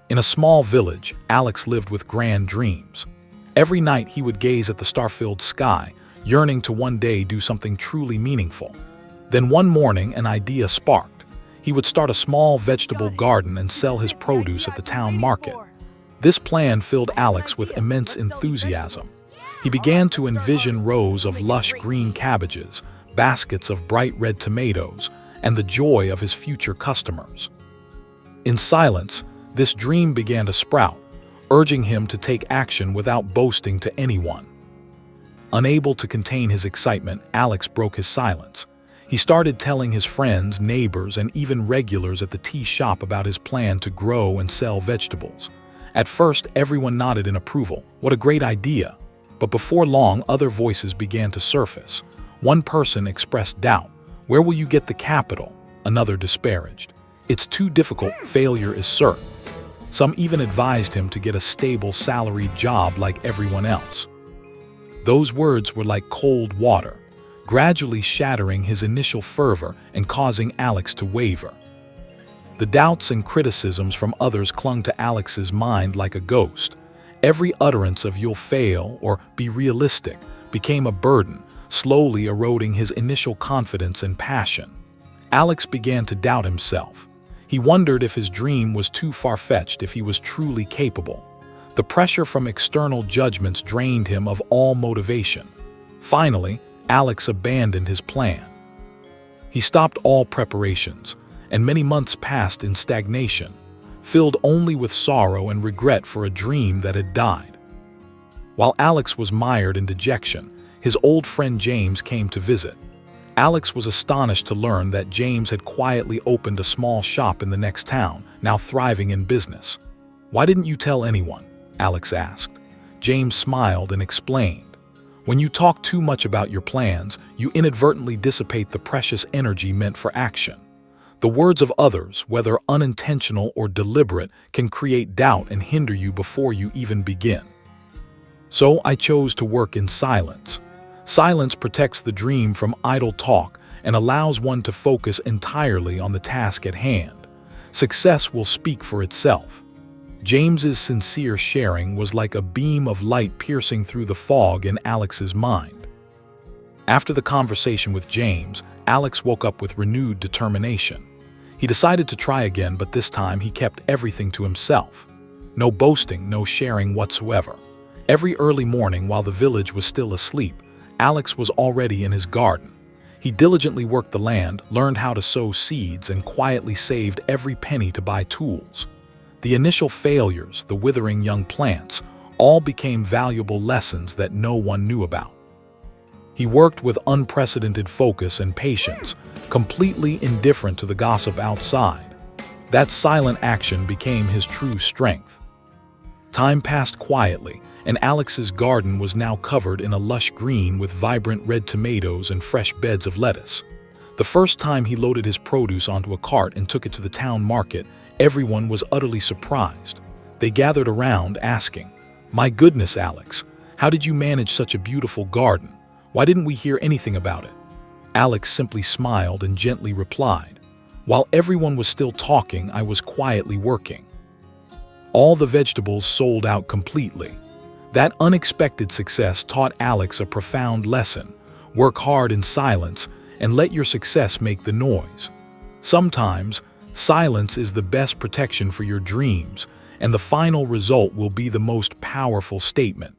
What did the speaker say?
In a small village, Alex lived with grand dreams. Every night he would gaze at the star-filled sky, yearning to one day do something truly meaningful. Then one morning, an idea sparked. He would start a small vegetable garden and sell his produce at the town market. This plan filled Alex with immense enthusiasm. He began to envision rows of lush green cabbages, baskets of bright red tomatoes, and the joy of his future customers. In silence, this dream began to sprout, urging him to take action without boasting to anyone. Unable to contain his excitement, Alex broke his silence. He started telling his friends, neighbors, and even regulars at the tea shop about his plan to grow and sell vegetables. At first, everyone nodded in approval. What a great idea! But before long, other voices began to surface. One person expressed doubt. Where will you get the capital? Another disparaged. It's too difficult, failure is certain. Some even advised him to get a stable salaried job like everyone else. Those words were like cold water, gradually shattering his initial fervor and causing Alex to waver. The doubts and criticisms from others clung to Alex's mind like a ghost. Every utterance of "you'll fail" or "be realistic" became a burden, slowly eroding his initial confidence and passion. Alex began to doubt himself. He wondered if his dream was too far-fetched, if he was truly capable. The pressure from external judgments drained him of all motivation. Finally, Alex abandoned his plan. He stopped all preparations, and many months passed in stagnation, filled only with sorrow and regret for a dream that had died. While Alex was mired in dejection, his old friend James came to visit. Alex was astonished to learn that James had quietly opened a small shop in the next town, now thriving in business. "Why didn't you tell anyone?" Alex asked. James smiled and explained. "When you talk too much about your plans, you inadvertently dissipate the precious energy meant for action. The words of others, whether unintentional or deliberate, can create doubt and hinder you before you even begin. So I chose to work in silence. Silence protects the dream from idle talk and allows one to focus entirely on the task at hand. Success will speak for itself." James's sincere sharing was like a beam of light piercing through the fog in Alex's mind. After the conversation with James, Alex woke up with renewed determination. He decided to try again, but this time he kept everything to himself. No boasting, no sharing whatsoever. Every early morning, while the village was still asleep, Alex was already in his garden. He diligently worked the land, learned how to sow seeds, and quietly saved every penny to buy tools. The initial failures, the withering young plants, all became valuable lessons that no one knew about. He worked with unprecedented focus and patience, completely indifferent to the gossip outside. That silent action became his true strength. Time passed quietly, and Alex's garden was now covered in a lush green with vibrant red tomatoes and fresh beds of lettuce. The first time he loaded his produce onto a cart and took it to the town market, everyone was utterly surprised. They gathered around, asking, "My goodness, Alex, how did you manage such a beautiful garden? Why didn't we hear anything about it?" Alex simply smiled and gently replied, "While everyone was still talking, I was quietly working." All the vegetables sold out completely. That unexpected success taught Alex a profound lesson: work hard in silence and let your success make the noise. Sometimes, silence is the best protection for your dreams, and the final result will be the most powerful statement.